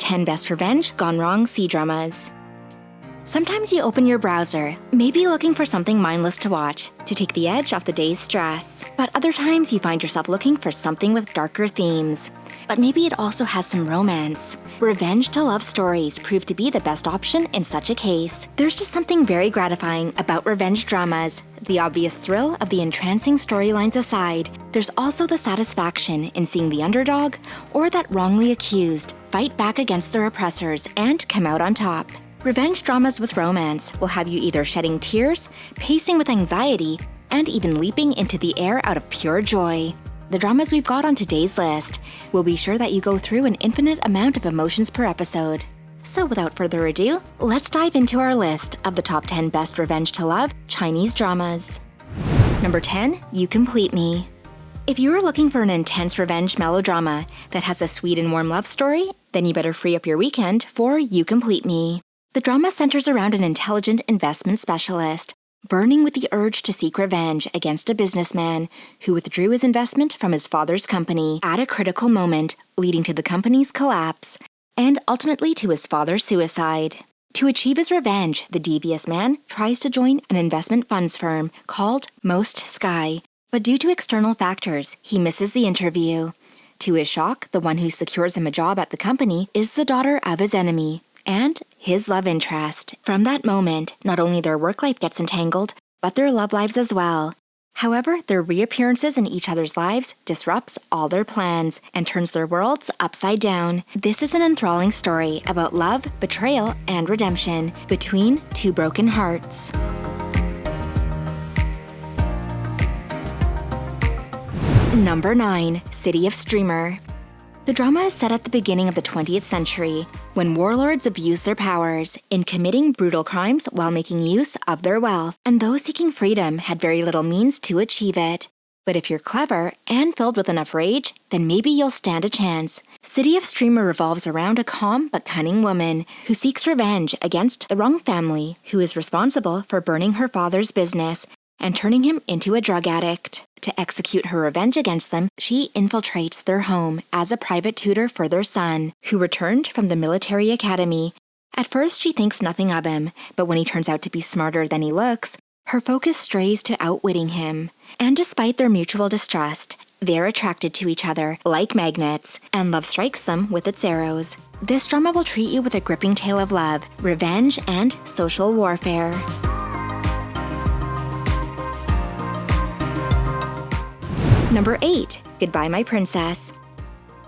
10 Best Revenge-Gone-Wrong Cdramas. Sometimes you open your browser, maybe looking for something mindless to watch, to take the edge off the day's stress. But other times you find yourself looking for something with darker themes. But maybe it also has some romance. Revenge-to-love stories prove to be the best option in such a case. There's just something very gratifying about revenge dramas. The obvious thrill of the entrancing storylines aside, there's also the satisfaction in seeing the underdog, or that wrongly accused, fight back against their oppressors and come out on top. Revenge dramas with romance will have you either shedding tears, pacing with anxiety, and even leaping into the air out of pure joy. The dramas we've got on today's list will be sure that you go through an infinite amount of emotions per episode. So without further ado, let's dive into our list of the top 10 best revenge-to-love Chinese dramas. Number 10, You Complete Me. If you're looking for an intense revenge melodrama that has a sweet and warm love story, then you better free up your weekend for You Complete Me. The drama centers around an intelligent investment specialist, burning with the urge to seek revenge against a businessman who withdrew his investment from his father's company at a critical moment, leading to the company's collapse, and ultimately to his father's suicide. To achieve his revenge, the devious man tries to join an investment funds firm called Most Sky, but due to external factors, he misses the interview. To his shock, the one who secures him a job at the company is the daughter of his enemy, and his love interest. From that moment, not only their work life gets entangled, but their love lives as well. However, their reappearances in each other's lives disrupts all their plans and turns their worlds upside down. This is an enthralling story about love, betrayal, and redemption between two broken hearts. Number 9, City of Streamer. The drama is set at the beginning of the 20th century, when warlords abuse their powers in committing brutal crimes while making use of their wealth, and those seeking freedom had very little means to achieve it. But if you're clever and filled with enough rage, then maybe you'll stand a chance. City of Streamer revolves around a calm but cunning woman who seeks revenge against the wrong family, who is responsible for burning her father's business and turning him into a drug addict. To execute her revenge against them, she infiltrates their home as a private tutor for their son, who returned from the military academy. At first, she thinks nothing of him, but when he turns out to be smarter than he looks, her focus strays to outwitting him. And despite their mutual distrust, they're attracted to each other like magnets, and love strikes them with its arrows. This drama will treat you with a gripping tale of love, revenge, and social warfare. Number 8, Goodbye My Princess.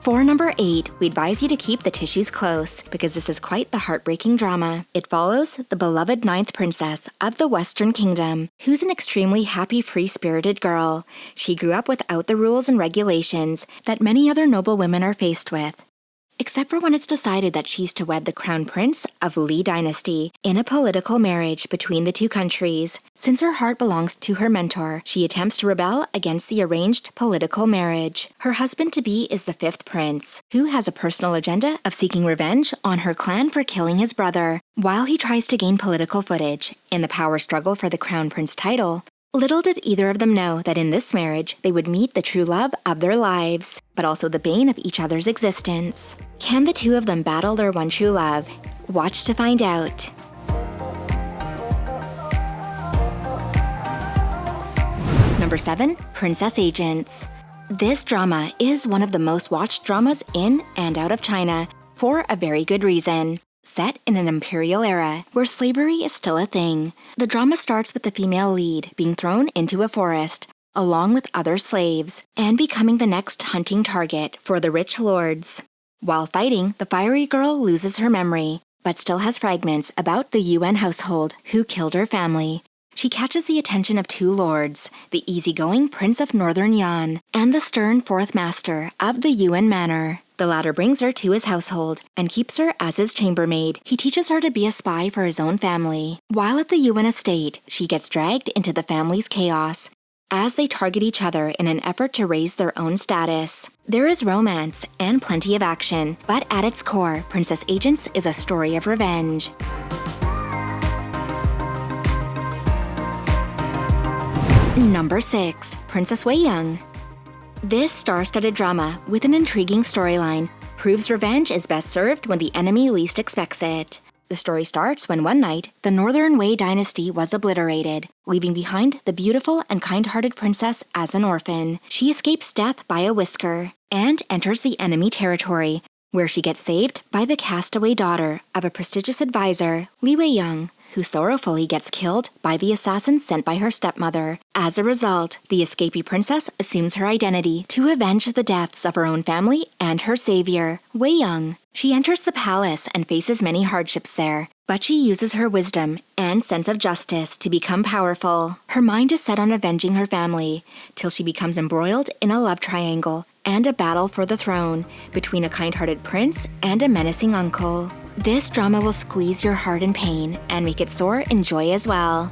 For number 8, we advise you to keep the tissues close, because this is quite the heartbreaking drama. It follows the beloved 9th princess of the Western Kingdom, who's an extremely happy, free-spirited girl. She grew up without the rules and regulations that many other noble women are faced with, except for when it's decided that she's to wed the crown prince of Li Dynasty in a political marriage between the two countries. Since her heart belongs to her mentor, she attempts to rebel against the arranged political marriage. Her husband-to-be is the 5th prince, who has a personal agenda of seeking revenge on her clan for killing his brother, while he tries to gain political footage in the power struggle for the crown prince title. Little did either of them know that in this marriage they would meet the true love of their lives, but also the bane of each other's existence. Can the two of them battle their one true love? Watch to find out. Number 7, Princess Agents. This drama is one of the most watched dramas in and out of China for a very good reason. Set in an imperial era where slavery is still a thing, the drama starts with the female lead being thrown into a forest, along with other slaves, and becoming the next hunting target for the rich lords. While fighting, the fiery girl loses her memory, but still has fragments about the Yuan household who killed her family. She catches the attention of two lords, the easygoing Prince of Northern Yan and the stern 4th master of the Yuan Manor. The latter brings her to his household and keeps her as his chambermaid. He teaches her to be a spy for his own family. While at the Yuan estate, she gets dragged into the family's chaos as they target each other in an effort to raise their own status. There is romance and plenty of action, but at its core, Princess Agents is a story of revenge. Number 6, Princess Wei Young. This star-studded drama, with an intriguing storyline, proves revenge is best served when the enemy least expects it. The story starts when one night, the Northern Wei dynasty was obliterated, leaving behind the beautiful and kind-hearted princess as an orphan. She escapes death by a whisker and enters the enemy territory, where she gets saved by the castaway daughter of a prestigious advisor, Li Wei-young, who sorrowfully gets killed by the assassin sent by her stepmother. As a result, the escapee princess assumes her identity to avenge the deaths of her own family and her savior, Wei-young. She enters the palace and faces many hardships there, but she uses her wisdom and sense of justice to become powerful. Her mind is set on avenging her family, till she becomes embroiled in a love triangle and a battle for the throne between a kind-hearted prince and a menacing uncle. This drama will squeeze your heart in pain and make it sore in joy as well.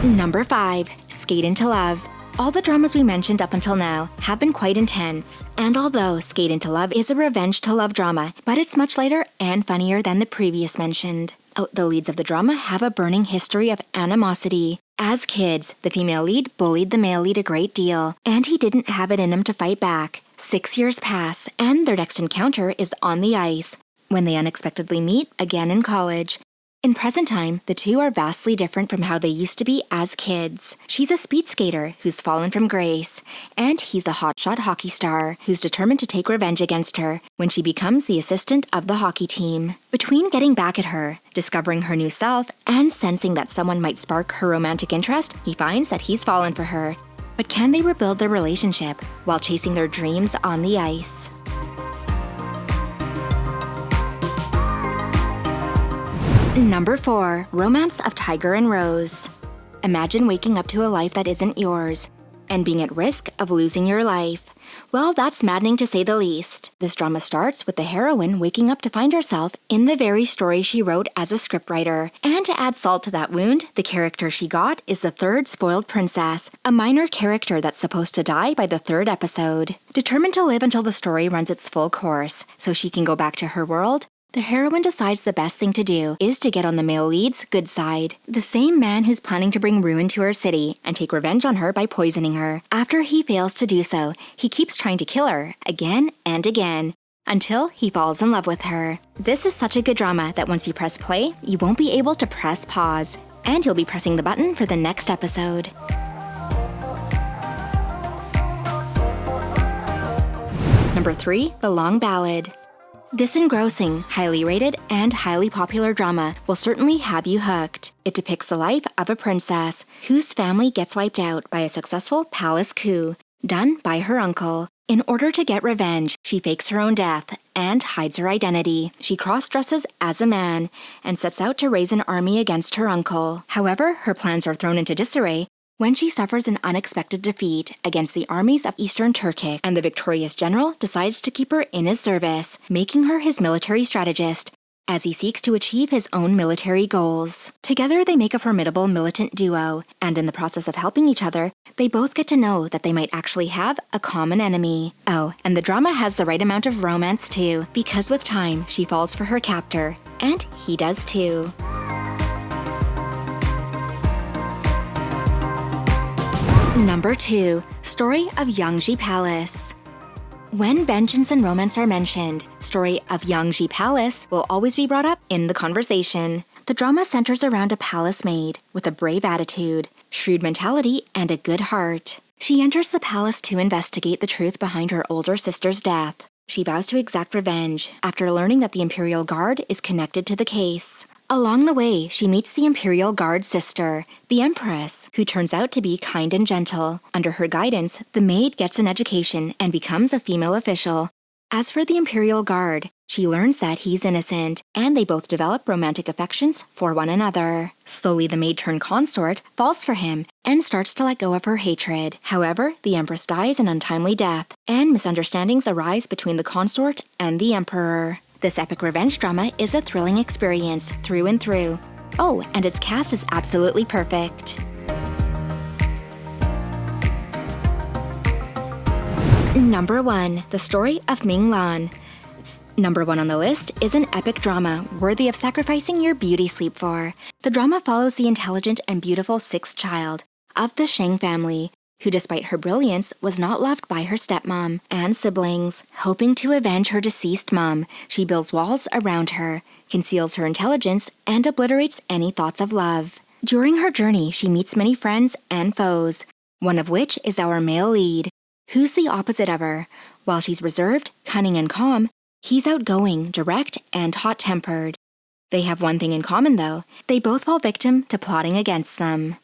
Number 5. Skate into Love. All the dramas we mentioned up until now have been quite intense, and although Skate into Love is a revenge-to-love drama, but it's much lighter and funnier than the previous mentioned. The leads of the drama have a burning history of animosity. As kids, the female lead bullied the male lead a great deal, and he didn't have it in him to fight back. 6 years pass, and their next encounter is on the ice, when they unexpectedly meet again in college. In present time, the two are vastly different from how they used to be as kids. She's a speed skater who's fallen from grace, and he's a hotshot hockey star who's determined to take revenge against her when she becomes the assistant of the hockey team. Between getting back at her, discovering her new self, and sensing that someone might spark her romantic interest, he finds that he's fallen for her. But can they rebuild their relationship while chasing their dreams on the ice? Number 4. Romance of Tiger and Rose. Imagine waking up to a life that isn't yours, and being at risk of losing your life. Well, that's maddening to say the least. This drama starts with the heroine waking up to find herself in the very story she wrote as a scriptwriter. And to add salt to that wound, the character she got is the third spoiled princess, a minor character that's supposed to die by the 3rd episode. Determined to live until the story runs its full course, so she can go back to her world, the heroine decides the best thing to do is to get on the male lead's good side, the same man who's planning to bring ruin to her city and take revenge on her by poisoning her. After he fails to do so, he keeps trying to kill her again and again, until he falls in love with her. This is such a good drama that once you press play, you won't be able to press pause, and you'll be pressing the button for the next episode. Number 3. The Long Ballad. This engrossing, highly rated, and highly popular drama will certainly have you hooked. It depicts the life of a princess whose family gets wiped out by a successful palace coup done by her uncle. In order to get revenge, she fakes her own death and hides her identity. She cross-dresses as a man and sets out to raise an army against her uncle. However, her plans are thrown into disarray when she suffers an unexpected defeat against the armies of Eastern Turkey, and the victorious general decides to keep her in his service, making her his military strategist, as he seeks to achieve his own military goals. Together they make a formidable militant duo, and in the process of helping each other, they both get to know that they might actually have a common enemy. Oh, and the drama has the right amount of romance too, because with time, she falls for her captor, and he does too. Number 2. Story of Yangji Palace. When vengeance and romance are mentioned, story of Yangji Palace will always be brought up in the conversation. The drama centers around a palace maid with a brave attitude, shrewd mentality, and a good heart. She enters the palace to investigate the truth behind her older sister's death. She vows to exact revenge after learning that the Imperial Guard is connected to the case. Along the way, she meets the Imperial Guard's sister, the Empress, who turns out to be kind and gentle. Under her guidance, the maid gets an education and becomes a female official. As for the Imperial Guard, she learns that he's innocent, and they both develop romantic affections for one another. Slowly, the maid-turned-consort falls for him and starts to let go of her hatred. However, the Empress dies an untimely death, and misunderstandings arise between the consort and the Emperor. This epic revenge drama is a thrilling experience through and through. Oh, and its cast is absolutely perfect. Number 1. The Story of Ming Lan. Number 1 on the list is an epic drama worthy of sacrificing your beauty sleep for. The drama follows the intelligent and beautiful 6th child of the Shang family, who despite her brilliance was not loved by her stepmom and siblings. Hoping to avenge her deceased mom, she builds walls around her, conceals her intelligence, and obliterates any thoughts of love. During her journey, she meets many friends and foes, one of which is our male lead, who's the opposite of her. While she's reserved, cunning, and calm, he's outgoing, direct, and hot-tempered. They have one thing in common, though. They both fall victim to plotting against them.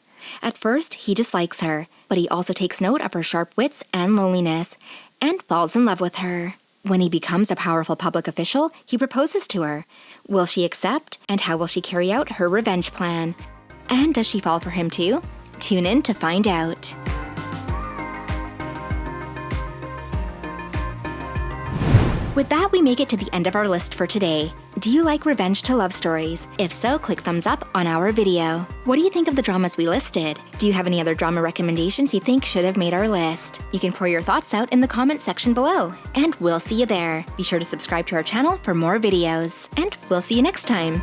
At first, he dislikes her, but he also takes note of her sharp wits and loneliness, and falls in love with her. When he becomes a powerful public official, he proposes to her. Will she accept, and how will she carry out her revenge plan? And does she fall for him too? Tune in to find out. With that, we make it to the end of our list for today. Do you like revenge to love stories? If so, click thumbs up on our video. What do you think of the dramas we listed? Do you have any other drama recommendations you think should have made our list? You can pour your thoughts out in the comments section below, and we'll see you there. Be sure to subscribe to our channel for more videos, and we'll see you next time.